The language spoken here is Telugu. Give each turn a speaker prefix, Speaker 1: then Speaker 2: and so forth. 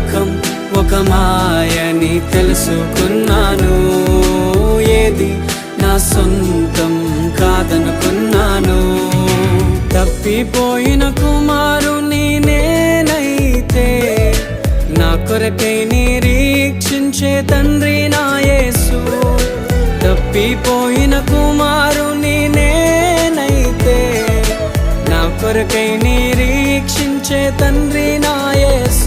Speaker 1: లోకం ఒక మాయని తెలుసుకున్నాను. ఏది నా సొంతం కాదనుకున్నాను. తప్పిపోయిన కుమారుని నేనైతే నా కొరకై నిరీక్షించే తండ్రి నా యేసు. తప్పిపోయిన కుమారుని నేనైతే నా కొరకై నిరీక్షించే తండ్రి నా యేసు.